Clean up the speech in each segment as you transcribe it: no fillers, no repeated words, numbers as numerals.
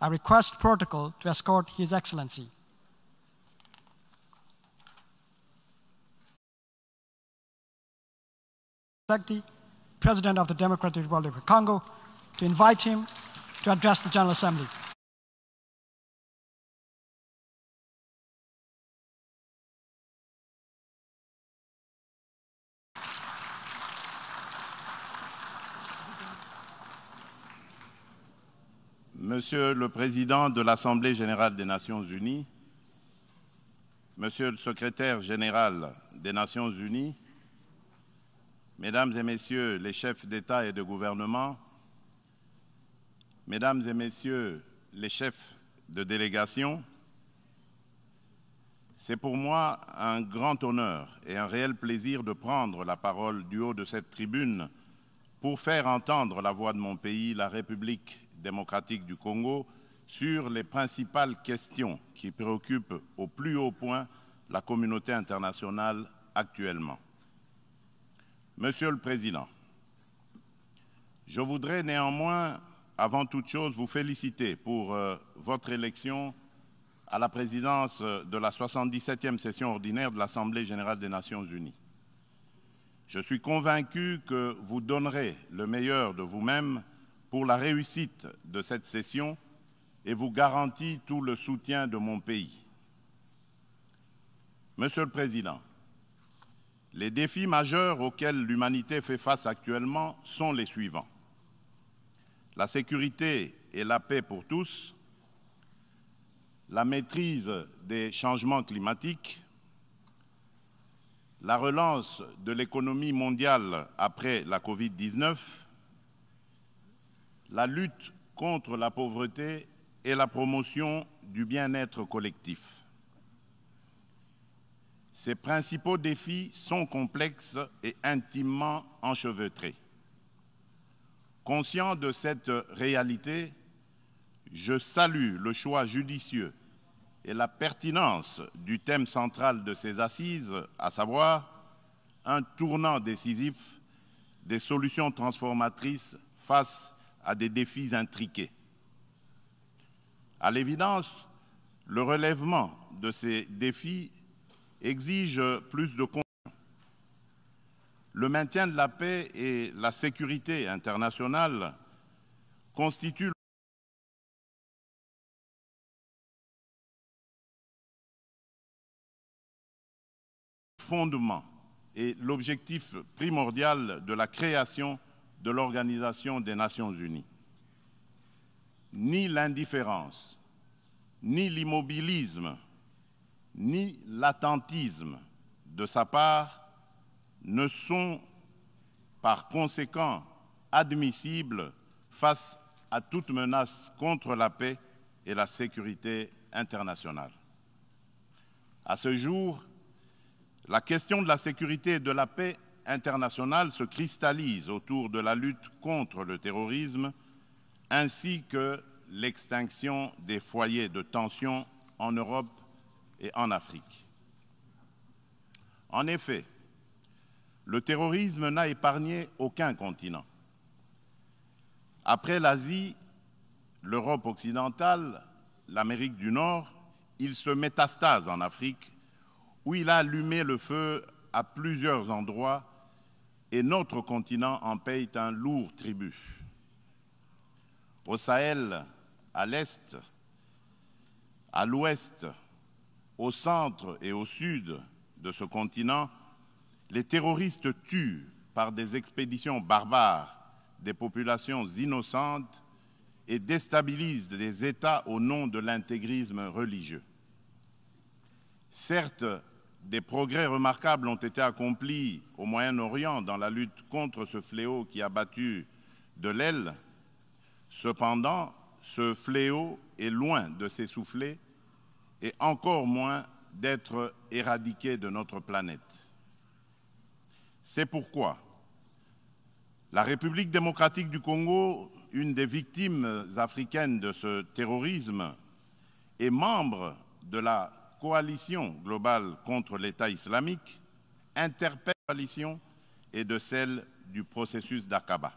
I request protocol to escort His Excellency. President of the Democratic Republic of Congo, to invite him to address the General Assembly. Monsieur le Président de l'Assemblée générale des Nations unies, Monsieur le Secrétaire général des Nations unies, Mesdames et Messieurs les chefs d'État et de gouvernement, Mesdames et Messieurs les chefs de délégation, c'est pour moi un grand honneur et un réel plaisir de prendre la parole du haut de cette tribune pour faire entendre la voix de mon pays, la République démocratique du Congo, sur les principales questions qui préoccupent au plus haut point la communauté internationale actuellement. Monsieur le Président, je voudrais néanmoins, avant toute chose, vous féliciter pour votre élection à la présidence de la 77e session ordinaire de l'Assemblée générale des Nations unies. Je suis convaincu que vous donnerez le meilleur de vous-même pour la réussite de cette session et vous garantis tout le soutien de mon pays. Monsieur le Président, les défis majeurs auxquels l'humanité fait face actuellement sont les suivants. La sécurité et la paix pour tous, la maîtrise des changements climatiques, la relance de l'économie mondiale après la Covid-19, la lutte contre la pauvreté et la promotion du bien-être collectif. Ces principaux défis sont complexes et intimement enchevêtrés. Conscient de cette réalité, je salue le choix judicieux et la pertinence du thème central de ces assises, à savoir un tournant décisif des solutions transformatrices face à des défis intriqués. À l'évidence, le relèvement de ces défis exige plus de contenu. Le maintien de la paix et la sécurité internationale constituent le fondement et l'objectif primordial de la création de l'Organisation des Nations unies. Ni l'indifférence, ni l'immobilisme, ni l'attentisme de sa part ne sont par conséquent admissibles face à toute menace contre la paix et la sécurité internationale. À ce jour, la question de la sécurité et de la paix internationale se cristallise autour de la lutte contre le terrorisme ainsi que l'extinction des foyers de tension en Europe et en Afrique. En effet, le terrorisme n'a épargné aucun continent. Après l'Asie, l'Europe occidentale, l'Amérique du Nord, il se métastase en Afrique, où il a allumé le feu à plusieurs endroits et notre continent en paye un lourd tribut. Au Sahel, à l'Est, à l'Ouest, au centre et au sud de ce continent, les terroristes tuent par des expéditions barbares des populations innocentes et déstabilisent des États au nom de l'intégrisme religieux. Certes, des progrès remarquables ont été accomplis au Moyen-Orient dans la lutte contre ce fléau qui a battu de l'aile. Cependant, ce fléau est loin de s'essouffler et encore moins d'être éradiqué de notre planète. C'est pourquoi la République démocratique du Congo, une des victimes africaines de ce terrorisme, est membre de la coalition globale contre l'État islamique, interpelle la coalition et de celle du processus d'Aqaba.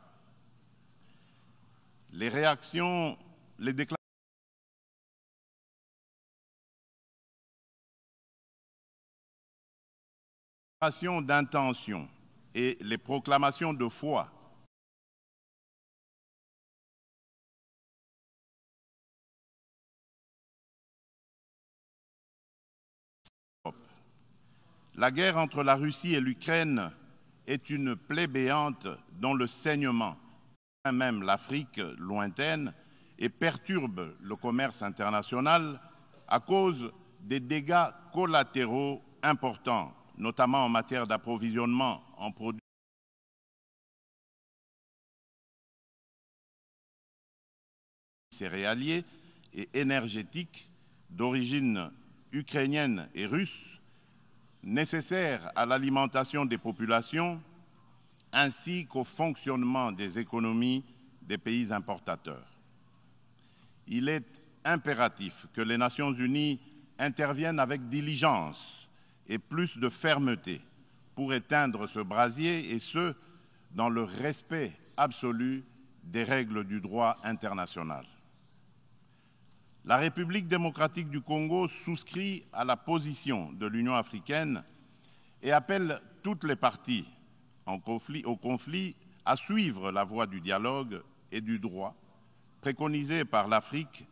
Les réactions, les déclarations d'intention et les proclamations de foi La guerre entre la Russie et l'Ukraine est une plaie béante dont le saignement atteint même l'Afrique lointaine et perturbe le commerce international à cause des dégâts collatéraux importants, notamment en matière d'approvisionnement en produits céréaliers et énergétiques d'origine ukrainienne et russe, nécessaires à l'alimentation des populations ainsi qu'au fonctionnement des économies des pays importateurs. Il est impératif que les Nations unies interviennent avec diligence et plus de fermeté pour éteindre ce brasier, et ce, dans le respect absolu des règles du droit international. La République démocratique du Congo souscrit à la position de l'Union africaine et appelle toutes les parties au conflit à suivre la voie du dialogue et du droit préconisée par l'Afrique,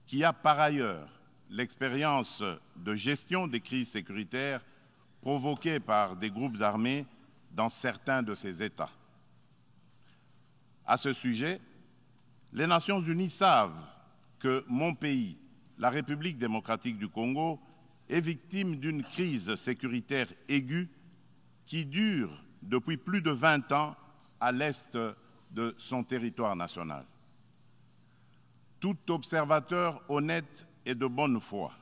qui a par ailleurs l'expérience de gestion des crises sécuritaires provoquées par des groupes armés dans certains de ses États. À ce sujet, les Nations unies savent que mon pays, la République démocratique du Congo, est victime d'une crise sécuritaire aiguë qui dure depuis plus de 20 ans à l'est de son territoire national. Tout observateur honnête et de bonne foi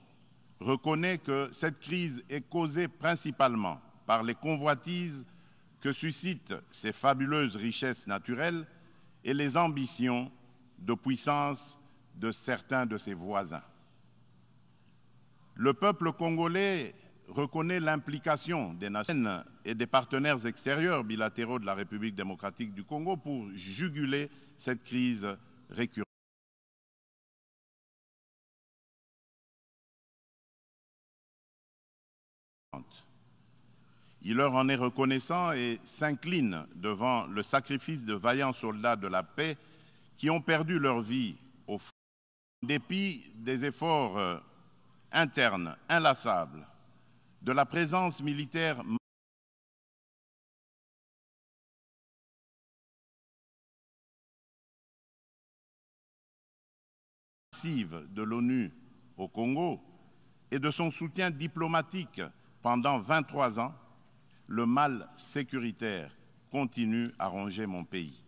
reconnaît que cette crise est causée principalement par les convoitises que suscitent ces fabuleuses richesses naturelles et les ambitions de puissance de certains de ses voisins. Le peuple congolais reconnaît l'implication des nations et des partenaires extérieurs bilatéraux de la République démocratique du Congo pour juguler cette crise récurrente. Il leur en est reconnaissant et s'incline devant le sacrifice de vaillants soldats de la paix qui ont perdu leur vie au front. En dépit des efforts internes inlassables, de la présence militaire massive de l'ONU au Congo et de son soutien diplomatique pendant 23 ans, le mal sécuritaire continue à ronger mon pays.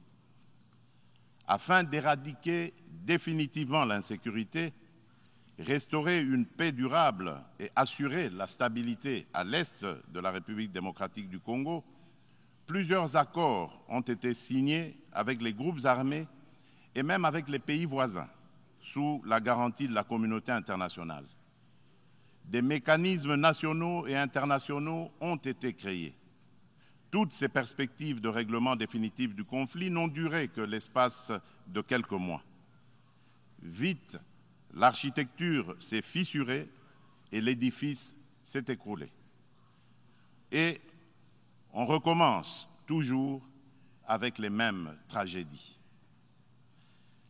Afin d'éradiquer définitivement l'insécurité, restaurer une paix durable et assurer la stabilité à l'est de la République démocratique du Congo, plusieurs accords ont été signés avec les groupes armés et même avec les pays voisins, sous la garantie de la communauté internationale. Des mécanismes nationaux et internationaux ont été créés. Toutes ces perspectives de règlement définitif du conflit n'ont duré que l'espace de quelques mois. Vite, l'architecture s'est fissurée et l'édifice s'est écroulé. Et on recommence toujours avec les mêmes tragédies.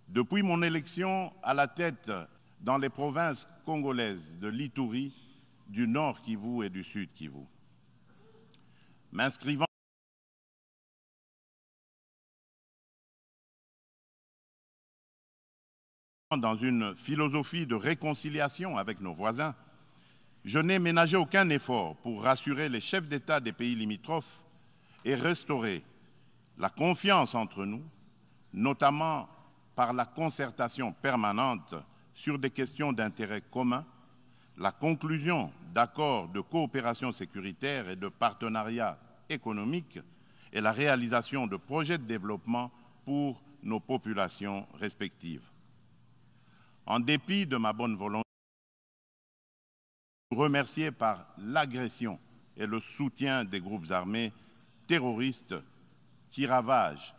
Depuis mon élection à la tête dans les provinces congolaises de l'Ituri, du Nord Kivu et du Sud Kivu, m'inscrivant dans une philosophie de réconciliation avec nos voisins, je n'ai ménagé aucun effort pour rassurer les chefs d'État des pays limitrophes et restaurer la confiance entre nous, notamment par la concertation permanente sur des questions d'intérêt commun, la conclusion d'accords de coopération sécuritaire et de partenariat économique et la réalisation de projets de développement pour nos populations respectives. En dépit de ma bonne volonté, remercié par l'agression et le soutien des groupes armés terroristes qui ravagent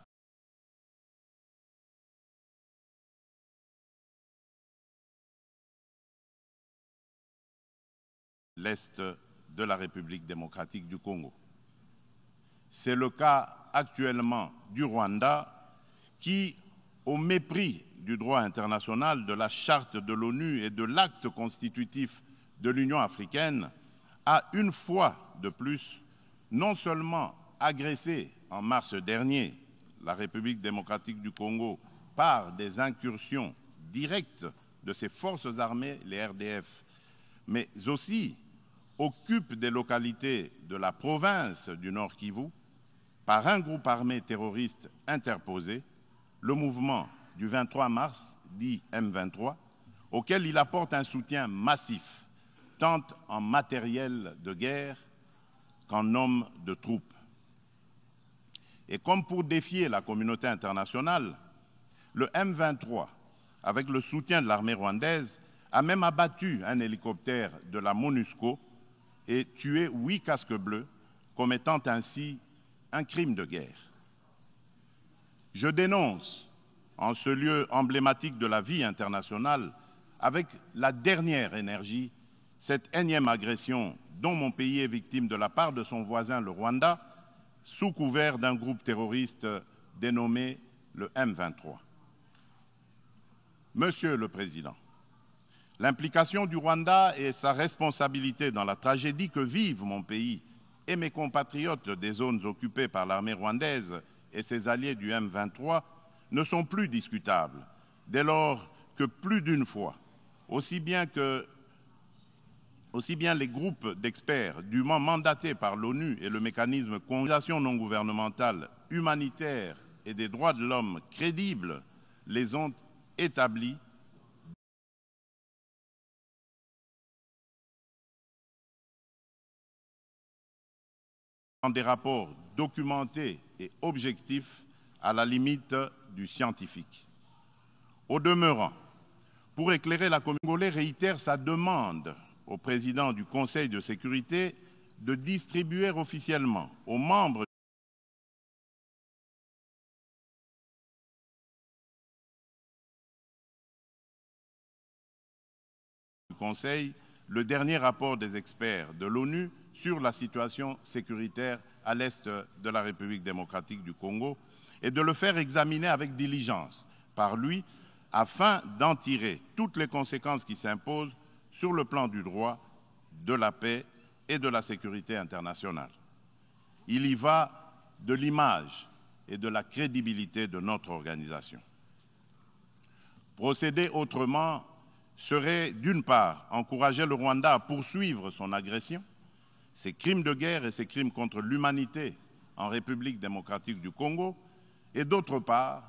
l'Est de la République démocratique du Congo. C'est le cas actuellement du Rwanda qui, au mépris du droit international, de la charte de l'ONU et de l'acte constitutif de l'Union africaine, a une fois de plus non seulement agressé en mars dernier la République démocratique du Congo par des incursions directes de ses forces armées, les RDF, mais aussi occupe des localités de la province du Nord Kivu par un groupe armé terroriste interposé, le mouvement du 23 mars, dit M23, auquel il apporte un soutien massif, tant en matériel de guerre qu'en hommes de troupes. Et comme pour défier la communauté internationale, le M23, avec le soutien de l'armée rwandaise, a même abattu un hélicoptère de la MONUSCO et tué 8 casques bleus, commettant ainsi un crime de guerre. Je dénonce, en ce lieu emblématique de la vie internationale, avec la dernière énergie, cette énième agression dont mon pays est victime de la part de son voisin, le Rwanda, sous couvert d'un groupe terroriste dénommé le M23. Monsieur le Président, l'implication du Rwanda et sa responsabilité dans la tragédie que vivent mon pays et mes compatriotes des zones occupées par l'armée rwandaise et ses alliés du M23 ne sont plus discutables, dès lors que plus d'une fois, aussi bien les groupes d'experts dûment mandatés par l'ONU et le mécanisme d'organisation non gouvernementale humanitaire et des droits de l'homme crédibles les ont établis dans des rapports documentés et objectifs à la limite du scientifique. Au demeurant, pour éclairer la communauté congolaise, réitère sa demande au président du Conseil de sécurité de distribuer officiellement aux membres du Conseil le dernier rapport des experts de l'ONU sur la situation sécuritaire à l'est de la République démocratique du Congo et de le faire examiner avec diligence par lui afin d'en tirer toutes les conséquences qui s'imposent sur le plan du droit, de la paix et de la sécurité internationale. Il y va de l'image et de la crédibilité de notre organisation. Procéder autrement serait, d'une part, encourager le Rwanda à poursuivre son agression, ses crimes de guerre et ses crimes contre l'humanité en République démocratique du Congo, et d'autre part,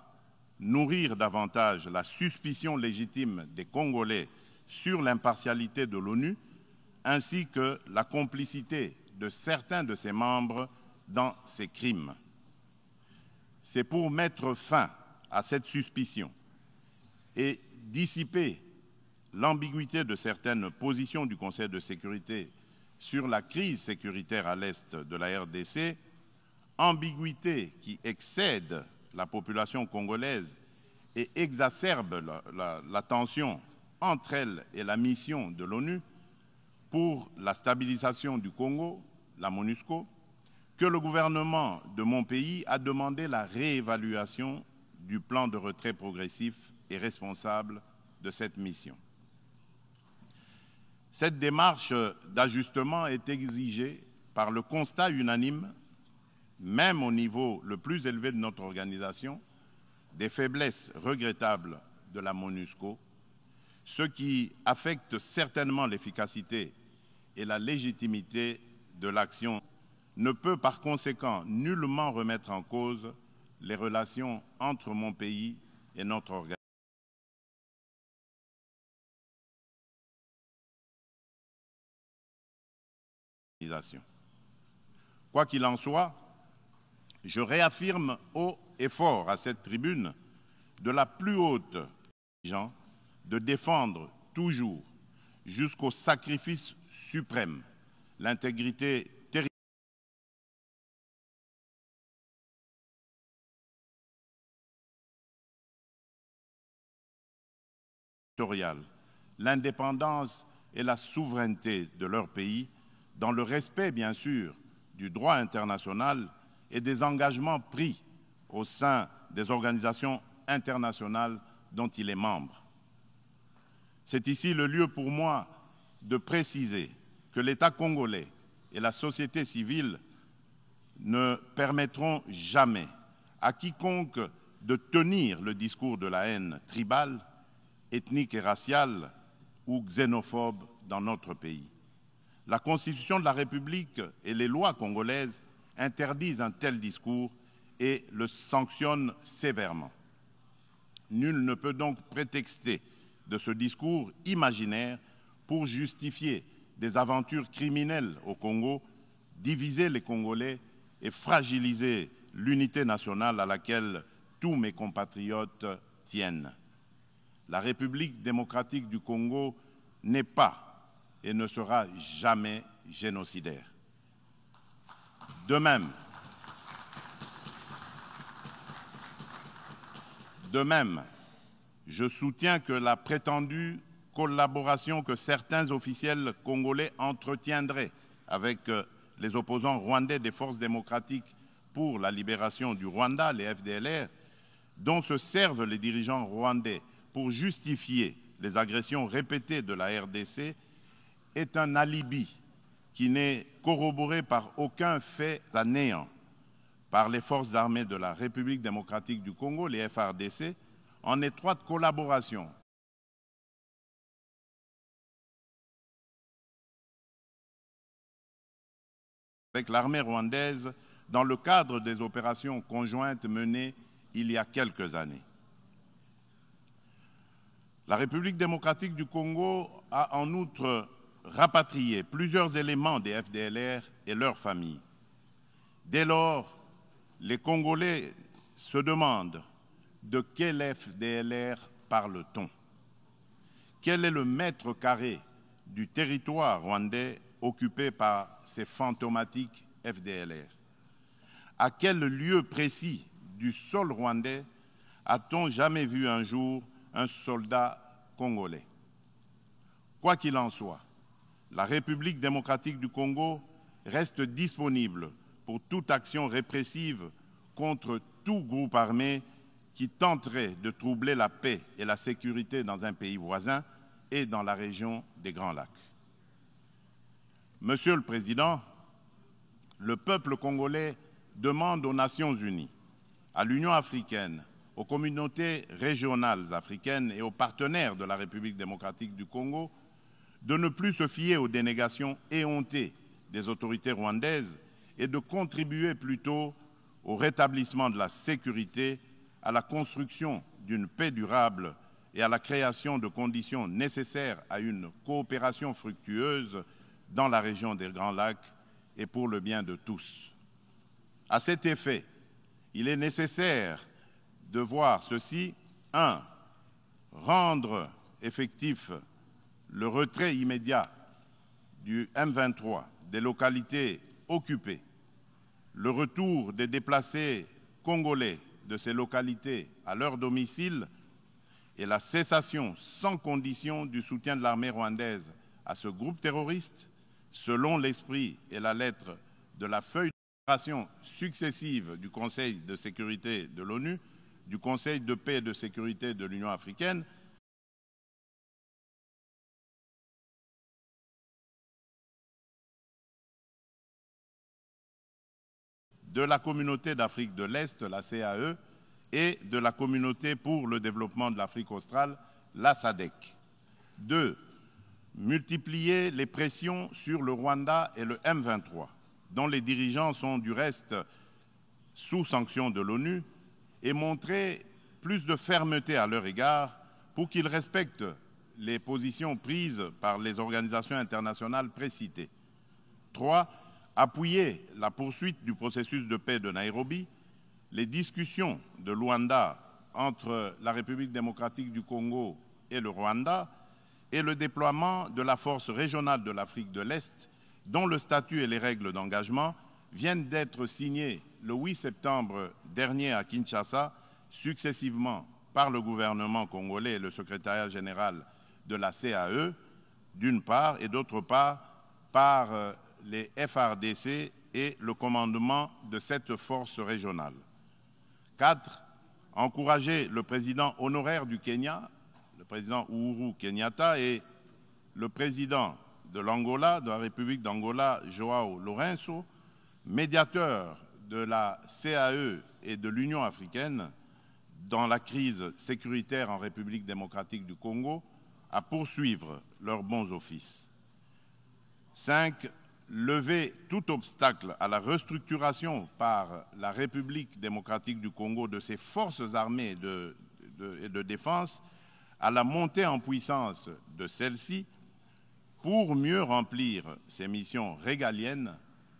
nourrir davantage la suspicion légitime des Congolais sur l'impartialité de l'ONU, ainsi que la complicité de certains de ses membres dans ces crimes. C'est pour mettre fin à cette suspicion et dissiper l'ambiguïté de certaines positions du Conseil de sécurité sur la crise sécuritaire à l'est de la RDC, ambiguïté qui excède la population congolaise et exacerbe la tension entre elle et la mission de l'ONU pour la stabilisation du Congo, la MONUSCO, que le gouvernement de mon pays a demandé la réévaluation du plan de retrait progressif et responsable de cette mission. Cette démarche d'ajustement est exigée par le constat unanime, même au niveau le plus élevé de notre organisation, des faiblesses regrettables de la MONUSCO, ce qui affecte certainement l'efficacité et la légitimité de l'action, ne peut par conséquent nullement remettre en cause les relations entre mon pays et notre organisation. Quoi qu'il en soit, je réaffirme haut et fort à cette tribune de la plus haute exigence de défendre toujours, jusqu'au sacrifice suprême, l'intégrité territoriale, l'indépendance et la souveraineté de leur pays, dans le respect, bien sûr, du droit international et des engagements pris au sein des organisations internationales dont il est membre. C'est ici le lieu pour moi de préciser que l'État congolais et la société civile ne permettront jamais à quiconque de tenir le discours de la haine tribale, ethnique et raciale ou xénophobe dans notre pays. La Constitution de la République et les lois congolaises interdisent un tel discours et le sanctionnent sévèrement. Nul ne peut donc prétexter de ce discours imaginaire pour justifier des aventures criminelles au Congo, diviser les Congolais et fragiliser l'unité nationale à laquelle tous mes compatriotes tiennent. La République démocratique du Congo n'est pas et ne sera jamais génocidaire. De même, je soutiens que la prétendue collaboration que certains officiels congolais entretiendraient avec les opposants rwandais des forces démocratiques pour la libération du Rwanda, les FDLR, dont se servent les dirigeants rwandais pour justifier les agressions répétées de la RDC, est un alibi qui n'est corroboré par aucun fait à néant par les forces armées de la République démocratique du Congo, les FARDC, en étroite collaboration avec l'armée rwandaise dans le cadre des opérations conjointes menées il y a quelques années. La République démocratique du Congo a en outre rapatrié plusieurs éléments des FDLR et leurs familles. Dès lors, les Congolais se demandent de quel FDLR parle-t-on? Quel est le mètre carré du territoire rwandais occupé par ces fantomatiques FDLR? À quel lieu précis du sol rwandais a-t-on jamais vu un jour un soldat congolais? Quoi qu'il en soit, la République démocratique du Congo reste disponible pour toute action répressive contre tout groupe armé qui tenterait de troubler la paix et la sécurité dans un pays voisin et dans la région des Grands Lacs. Monsieur le Président, le peuple congolais demande aux Nations unies, à l'Union africaine, aux communautés régionales africaines et aux partenaires de la République démocratique du Congo de ne plus se fier aux dénégations éhontées des autorités rwandaises et de contribuer plutôt au rétablissement de la sécurité, à la construction d'une paix durable et à la création de conditions nécessaires à une coopération fructueuse dans la région des Grands Lacs et pour le bien de tous. À cet effet, il est nécessaire de voir ceci. 1. Rendre effectif le retrait immédiat du M23 des localités occupées, le retour des déplacés congolais de ces localités à leur domicile et la cessation sans condition du soutien de l'armée rwandaise à ce groupe terroriste, selon l'esprit et la lettre de la feuille de déclaration successive du Conseil de sécurité de l'ONU, du Conseil de paix et de sécurité de l'Union africaine, de la Communauté d'Afrique de l'Est, la CAE, et de la Communauté pour le développement de l'Afrique australe, la SADC. 2. Multiplier les pressions sur le Rwanda et le M23, dont les dirigeants sont du reste sous sanction de l'ONU, et montrer plus de fermeté à leur égard pour qu'ils respectent les positions prises par les organisations internationales précitées. 3. Appuyer la poursuite du processus de paix de Nairobi, les discussions de Luanda entre la République démocratique du Congo et le Rwanda et le déploiement de la force régionale de l'Afrique de l'Est, dont le statut et les règles d'engagement viennent d'être signés le 8 septembre dernier à Kinshasa, successivement par le gouvernement congolais et le secrétariat général de la CAE, d'une part, et d'autre part, par les FARDC et le commandement de cette force régionale. 4. Encourager le président honoraire du Kenya, le président Uhuru Kenyatta, et le président de l'Angola, de la République d'Angola, João Lourenço, médiateur de la CAE et de l'Union africaine dans la crise sécuritaire en République démocratique du Congo, à poursuivre leurs bons offices. 5. Lever tout obstacle à la restructuration par la République démocratique du Congo de ses forces armées et de défense, à la montée en puissance de celles-ci pour mieux remplir ses missions régaliennes,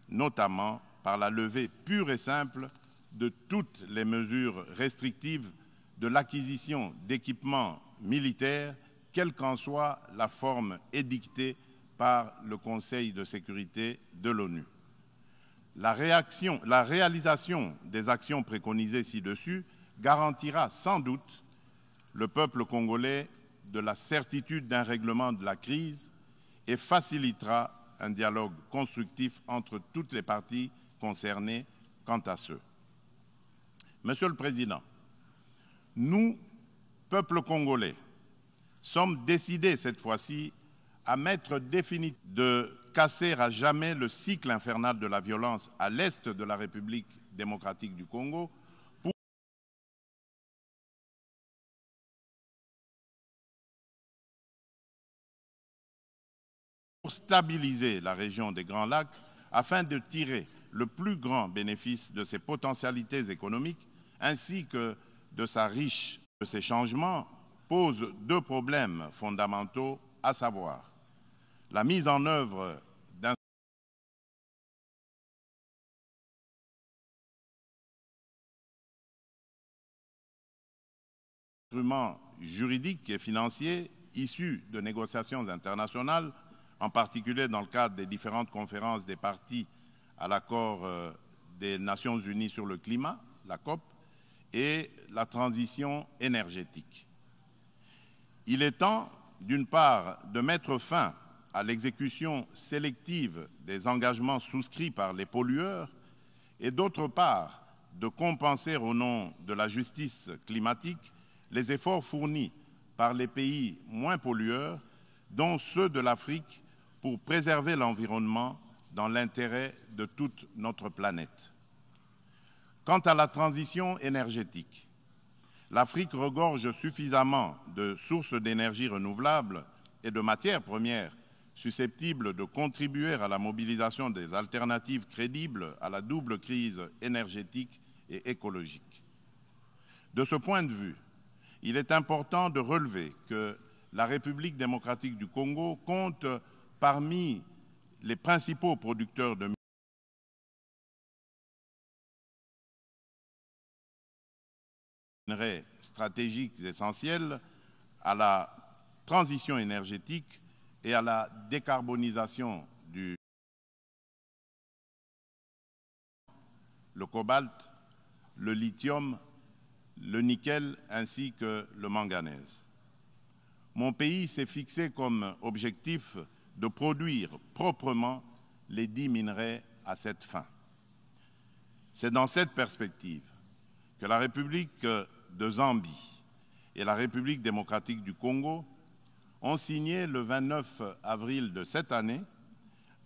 notamment par la levée pure et simple de toutes les mesures restrictives de l'acquisition d'équipements militaires, quelle qu'en soit la forme édictée par le Conseil de sécurité de l'ONU. La réalisation des actions préconisées ci-dessus garantira sans doute le peuple congolais de la certitude d'un règlement de la crise et facilitera un dialogue constructif entre toutes les parties concernées quant à ce. Monsieur le Président, nous, peuple congolais, sommes décidés cette fois-ci à mettre définitivement de casser à jamais le cycle infernal de la violence à l'est de la République démocratique du Congo pour stabiliser la région des Grands Lacs afin de tirer le plus grand bénéfice de ses potentialités économiques ainsi que de sa riche. Ces changements posent deux problèmes fondamentaux, à savoir la mise en œuvre d'un instrument juridique et financier issu de négociations internationales, en particulier dans le cadre des différentes conférences des parties à l'accord des Nations Unies sur le climat, la COP, et la transition énergétique. Il est temps, d'une part, de mettre fin à l'exécution sélective des engagements souscrits par les pollueurs et d'autre part, de compenser au nom de la justice climatique les efforts fournis par les pays moins pollueurs, dont ceux de l'Afrique, pour préserver l'environnement dans l'intérêt de toute notre planète. Quant à la transition énergétique, l'Afrique regorge suffisamment de sources d'énergie renouvelables et de matières premières susceptibles de contribuer à la mobilisation des alternatives crédibles à la double crise énergétique et écologique. De ce point de vue, il est important de relever que la République démocratique du Congo compte parmi les principaux producteurs de minerais stratégiques essentiels à la transition énergétique et à la décarbonisation le cobalt, le lithium, le nickel ainsi que le manganèse. Mon pays s'est fixé comme objectif de produire proprement les 10 minerais à cette fin. C'est dans cette perspective que la République de Zambie et la République démocratique du Congo ont signé le 29 avril de cette année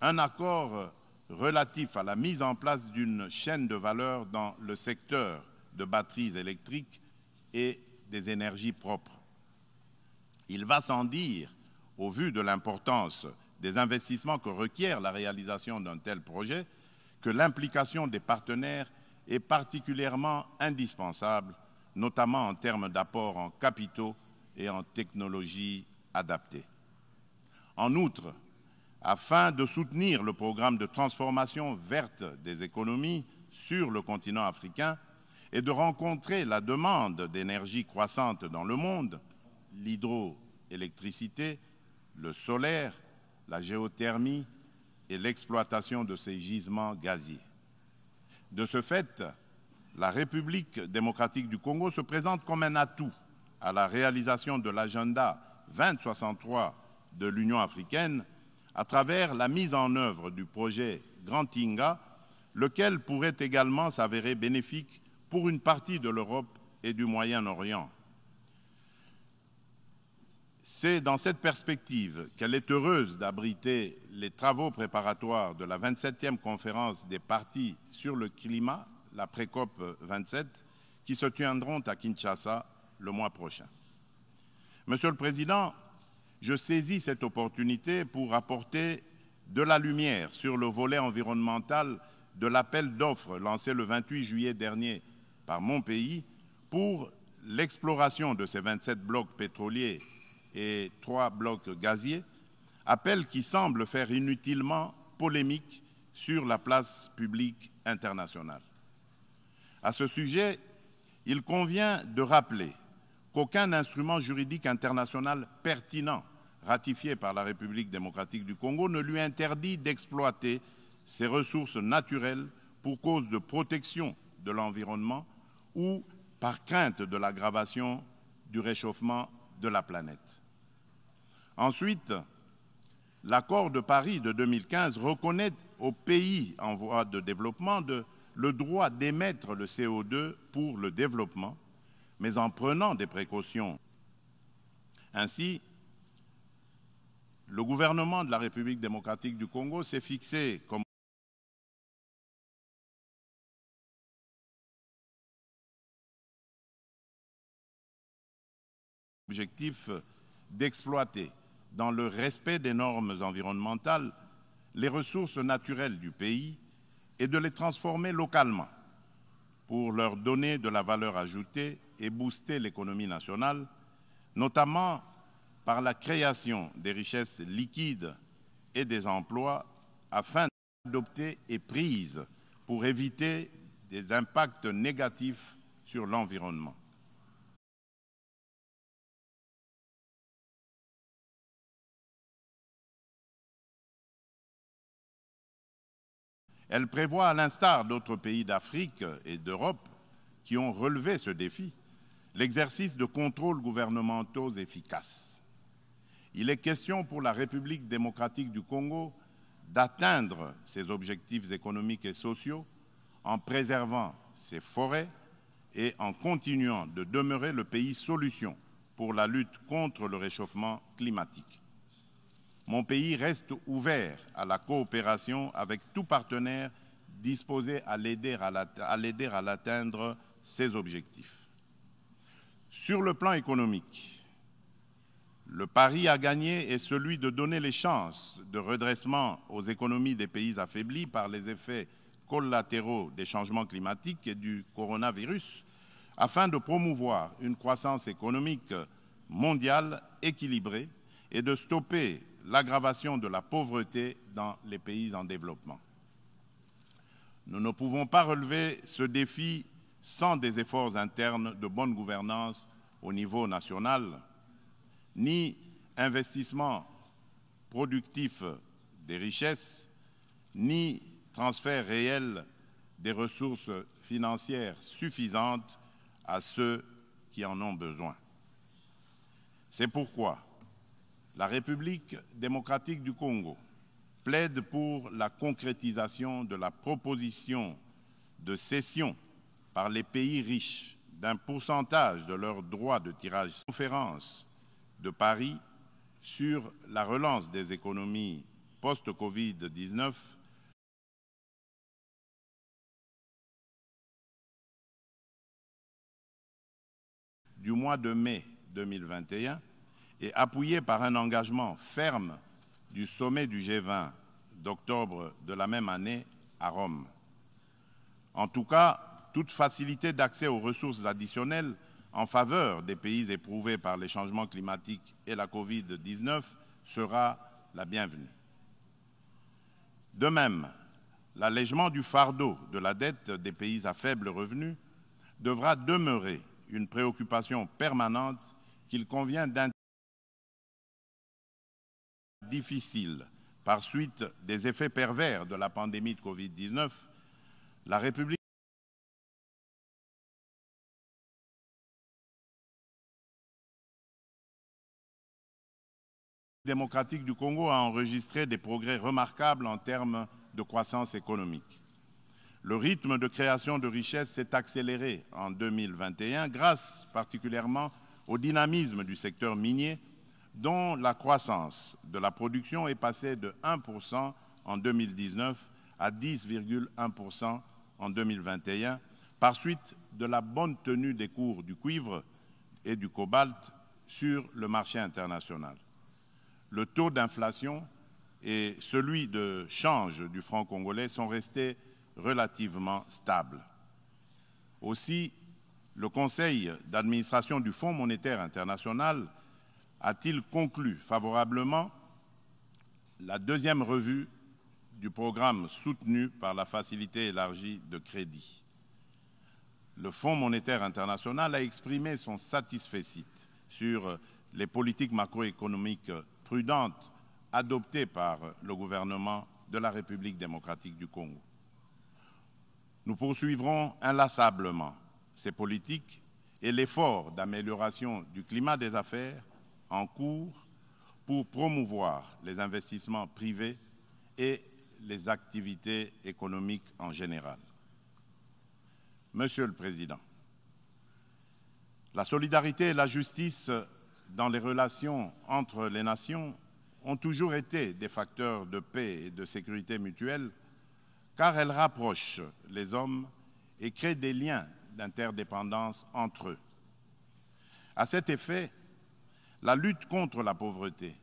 un accord relatif à la mise en place d'une chaîne de valeur dans le secteur de batteries électriques et des énergies propres. Il va sans dire, au vu de l'importance des investissements que requiert la réalisation d'un tel projet, que l'implication des partenaires est particulièrement indispensable, notamment en termes d'apport en capitaux et en technologies adaptées. En outre, afin de soutenir le programme de transformation verte des économies sur le continent africain et de rencontrer la demande d'énergie croissante dans le monde, l'hydroélectricité, le solaire, la géothermie et l'exploitation de ces gisements gaziers. De ce fait, la République démocratique du Congo se présente comme un atout à la réalisation de l'agenda 2063 de l'Union africaine à travers la mise en œuvre du projet Grand Inga, lequel pourrait également s'avérer bénéfique pour une partie de l'Europe et du Moyen-Orient. C'est dans cette perspective qu'elle est heureuse d'abriter les travaux préparatoires de la 27e conférence des parties sur le climat, la pré-COP 27, qui se tiendront à Kinshasa le mois prochain. Monsieur le Président, je saisis cette opportunité pour apporter de la lumière sur le volet environnemental de l'appel d'offres lancé le 28 juillet dernier par mon pays pour l'exploration de ces 27 blocs pétroliers et 3 blocs gaziers, appel qui semble faire inutilement polémique sur la place publique internationale. À ce sujet, il convient de rappeler qu'aucun instrument juridique international pertinent ratifié par la République démocratique du Congo ne lui interdit d'exploiter ses ressources naturelles pour cause de protection de l'environnement ou par crainte de l'aggravation du réchauffement de la planète. Ensuite, l'accord de Paris de 2015 reconnaît aux pays en voie de développement le droit d'émettre le CO2 pour le développement, mais en prenant des précautions. Ainsi, le gouvernement de la République démocratique du Congo s'est fixé comme objectif d'exploiter, dans le respect des normes environnementales, les ressources naturelles du pays et de les transformer localement pour leur donner de la valeur ajoutée et booster l'économie nationale, notamment par la création des richesses liquides et des emplois afin d'adopter et prises pour éviter des impacts négatifs sur l'environnement. Elle prévoit, à l'instar d'autres pays d'Afrique et d'Europe qui ont relevé ce défi, l'exercice de contrôles gouvernementaux efficaces. Il est question pour la République démocratique du Congo d'atteindre ses objectifs économiques et sociaux en préservant ses forêts et en continuant de demeurer le pays solution pour la lutte contre le réchauffement climatique. Mon pays reste ouvert à la coopération avec tout partenaire disposé à l'aider à l'atteindre ses objectifs. Sur le plan économique, le pari à gagner est celui de donner les chances de redressement aux économies des pays affaiblis par les effets collatéraux des changements climatiques et du coronavirus, afin de promouvoir une croissance économique mondiale équilibrée et de stopper l'aggravation de la pauvreté dans les pays en développement. Nous ne pouvons pas relever ce défi sans des efforts internes de bonne gouvernance au niveau national, ni investissement productif des richesses, ni transfert réel des ressources financières suffisantes à ceux qui en ont besoin. C'est pourquoi la République démocratique du Congo plaide pour la concrétisation de la proposition de cession par les pays riches d'un pourcentage de leurs droits de tirage. Conférence de Paris sur la relance des économies post-Covid-19 du mois de mai 2021 et appuyé par un engagement ferme du sommet du G20 d'octobre de la même année à Rome. En tout cas, toute facilité d'accès aux ressources additionnelles en faveur des pays éprouvés par les changements climatiques et la Covid-19 sera la bienvenue. De même, l'allègement du fardeau de la dette des pays à faible revenu devra demeurer une préoccupation permanente qu'il convient d'intégrer difficile par suite des effets pervers de la pandémie de Covid-19, la République démocratique du Congo a enregistré des progrès remarquables en termes de croissance économique. Le rythme de création de richesses s'est accéléré en 2021 grâce particulièrement au dynamisme du secteur minier dont la croissance de la production est passée de 1% en 2019 à 10,1% en 2021 par suite de la bonne tenue des cours du cuivre et du cobalt sur le marché international. Le taux d'inflation et celui de change du franc congolais sont restés relativement stables. Aussi, le Conseil d'administration du Fonds monétaire international a-t-il conclu favorablement la deuxième revue du programme soutenu par la Facilité élargie de crédit. Le Fonds monétaire international a exprimé son satisfecit sur les politiques macroéconomiques prudentes adoptées par le gouvernement de la République démocratique du Congo. Nous poursuivrons inlassablement ces politiques et l'effort d'amélioration du climat des affaires en cours pour promouvoir les investissements privés et les activités économiques en général. Monsieur le Président, la solidarité et la justice dans les relations entre les nations ont toujours été des facteurs de paix et de sécurité mutuelle car elles rapprochent les hommes et créent des liens d'interdépendance entre eux. À cet effet, la lutte contre la pauvreté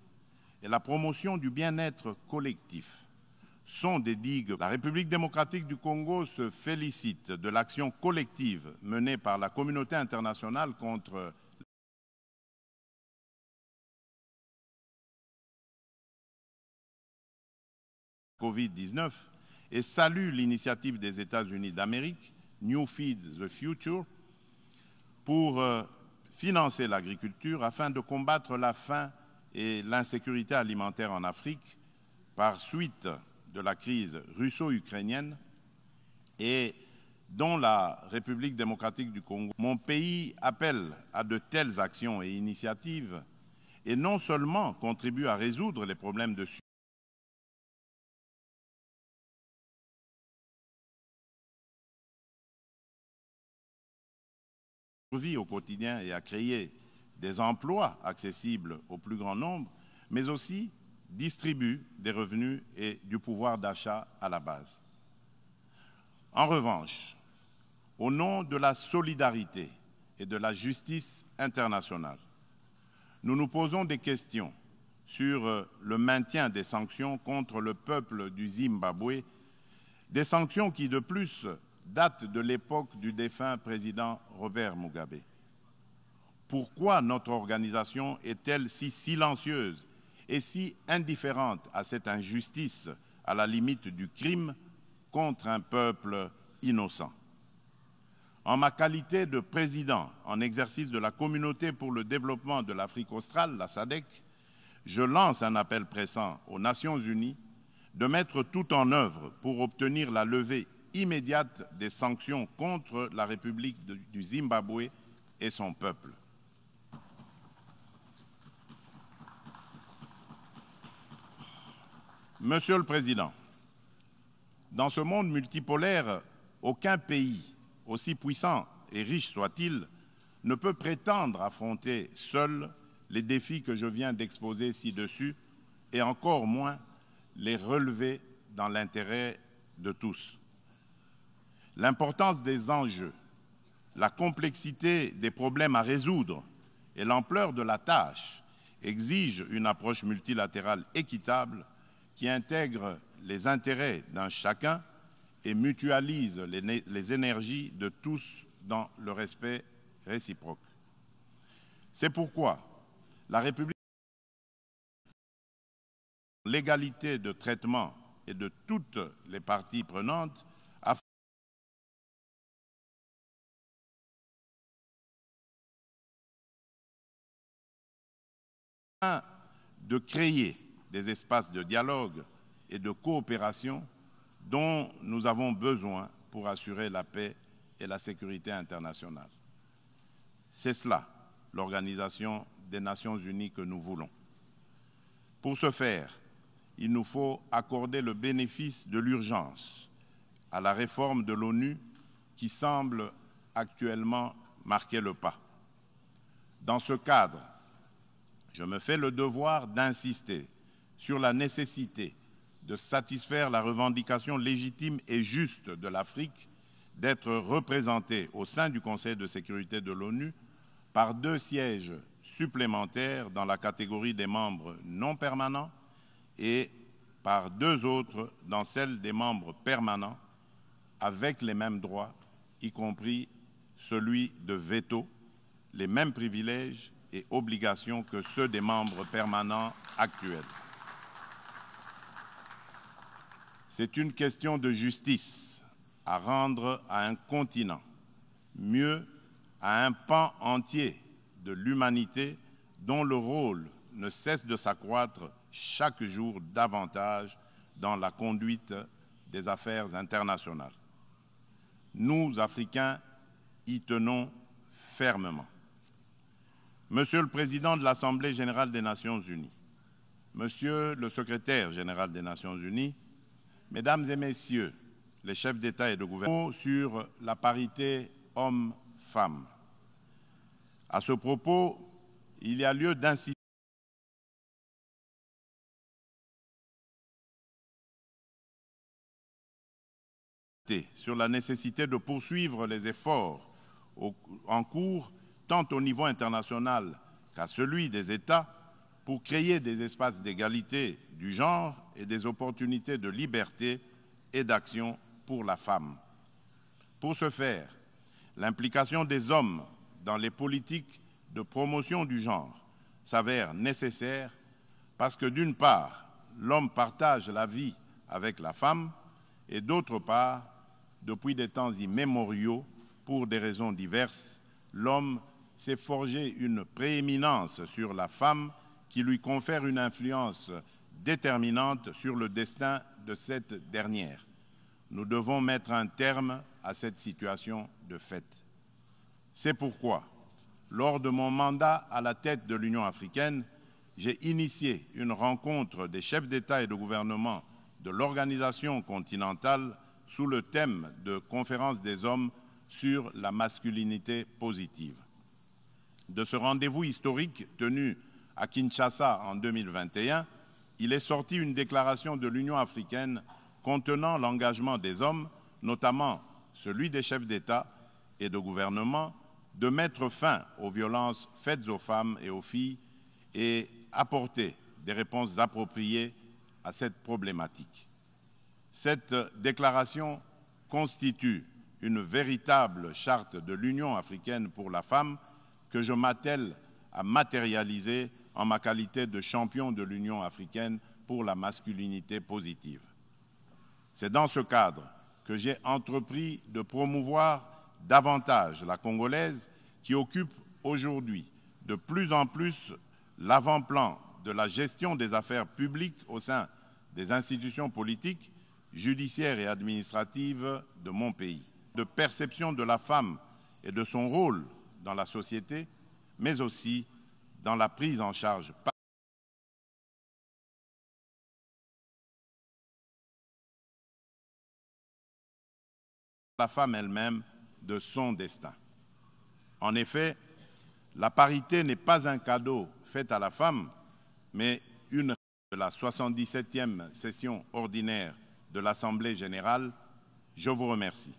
et la promotion du bien-être collectif sont des digues. La République démocratique du Congo se félicite de l'action collective menée par la communauté internationale contre la COVID-19 et salue l'initiative des États-Unis d'Amérique, New Feed the Future, pour financer l'agriculture afin de combattre la faim et l'insécurité alimentaire en Afrique par suite de la crise russo-ukrainienne et dont la République démocratique du Congo. Mon pays appelle à de telles actions et initiatives et non seulement contribue à résoudre les problèmes de survie au quotidien et à créer des emplois accessibles au plus grand nombre, mais aussi distribue des revenus et du pouvoir d'achat à la base. En revanche, au nom de la solidarité et de la justice internationale, nous nous posons des questions sur le maintien des sanctions contre le peuple du Zimbabwe, des sanctions qui, de plus, datent de l'époque du défunt président Robert Mugabe. Pourquoi notre organisation est-elle si silencieuse et si indifférente à cette injustice, à la limite du crime, contre un peuple innocent? En ma qualité de président en exercice de la Communauté pour le développement de l'Afrique australe, la SADC, je lance un appel pressant aux Nations unies de mettre tout en œuvre pour obtenir la levée immédiate des sanctions contre la République du Zimbabwe et son peuple. Monsieur le Président, dans ce monde multipolaire, aucun pays, aussi puissant et riche soit-il, ne peut prétendre affronter seul les défis que je viens d'exposer ci-dessus et encore moins les relever dans l'intérêt de tous. L'importance des enjeux, la complexité des problèmes à résoudre et l'ampleur de la tâche exigent une approche multilatérale équitable qui intègre les intérêts d'un chacun et mutualise les énergies de tous dans le respect réciproque. C'est pourquoi la République, l'égalité de traitement et de toutes les parties prenantes, afin de créer des espaces de dialogue et de coopération dont nous avons besoin pour assurer la paix et la sécurité internationale. C'est cela, l'Organisation des Nations Unies que nous voulons. Pour ce faire, il nous faut accorder le bénéfice de l'urgence à la réforme de l'ONU qui semble actuellement marquer le pas. Dans ce cadre, je me fais le devoir d'insister sur la nécessité de satisfaire la revendication légitime et juste de l'Afrique d'être représentée au sein du Conseil de sécurité de l'ONU par 2 sièges supplémentaires dans la catégorie des membres non permanents et par 2 autres dans celle des membres permanents avec les mêmes droits, y compris celui de veto, les mêmes privilèges et obligations que ceux des membres permanents actuels. C'est une question de justice à rendre à un continent, mieux à un pan entier de l'humanité dont le rôle ne cesse de s'accroître chaque jour davantage dans la conduite des affaires internationales. Nous, Africains, y tenons fermement. Monsieur le Président de l'Assemblée générale des Nations unies, Monsieur le Secrétaire général des Nations unies, Mesdames et Messieurs les chefs d'État et de gouvernement, sur la parité hommes-femmes. À ce propos, il y a lieu d'insister sur la nécessité de poursuivre les efforts en cours, tant au niveau international qu'à celui des États, pour créer des espaces d'égalité du genre et des opportunités de liberté et d'action pour la femme. Pour ce faire, l'implication des hommes dans les politiques de promotion du genre s'avère nécessaire parce que, d'une part, l'homme partage la vie avec la femme et, d'autre part, depuis des temps immémoriaux, pour des raisons diverses, l'homme s'est forgé une prééminence sur la femme qui lui confère une influence déterminante sur le destin de cette dernière. Nous devons mettre un terme à cette situation de fait. C'est pourquoi, lors de mon mandat à la tête de l'Union africaine, j'ai initié une rencontre des chefs d'État et de gouvernement de l'organisation continentale sous le thème de Conférence des hommes sur la masculinité positive. De ce rendez-vous historique tenu à Kinshasa en 2021, il est sorti une déclaration de l'Union africaine contenant l'engagement des hommes, notamment celui des chefs d'État et de gouvernement, de mettre fin aux violences faites aux femmes et aux filles et apporter des réponses appropriées à cette problématique. Cette déclaration constitue une véritable charte de l'Union africaine pour la femme que je m'attelle à matérialiser en ma qualité de champion de l'Union africaine pour la masculinité positive. C'est dans ce cadre que j'ai entrepris de promouvoir davantage la Congolaise qui occupe aujourd'hui de plus en plus l'avant-plan de la gestion des affaires publiques au sein des institutions politiques, judiciaires et administratives de mon pays, de perception de la femme et de son rôle dans la société, mais aussi dans la prise en charge par la femme elle-même de son destin. En effet, la parité n'est pas un cadeau fait à la femme, mais une de la 77e session ordinaire de l'Assemblée générale. Je vous remercie.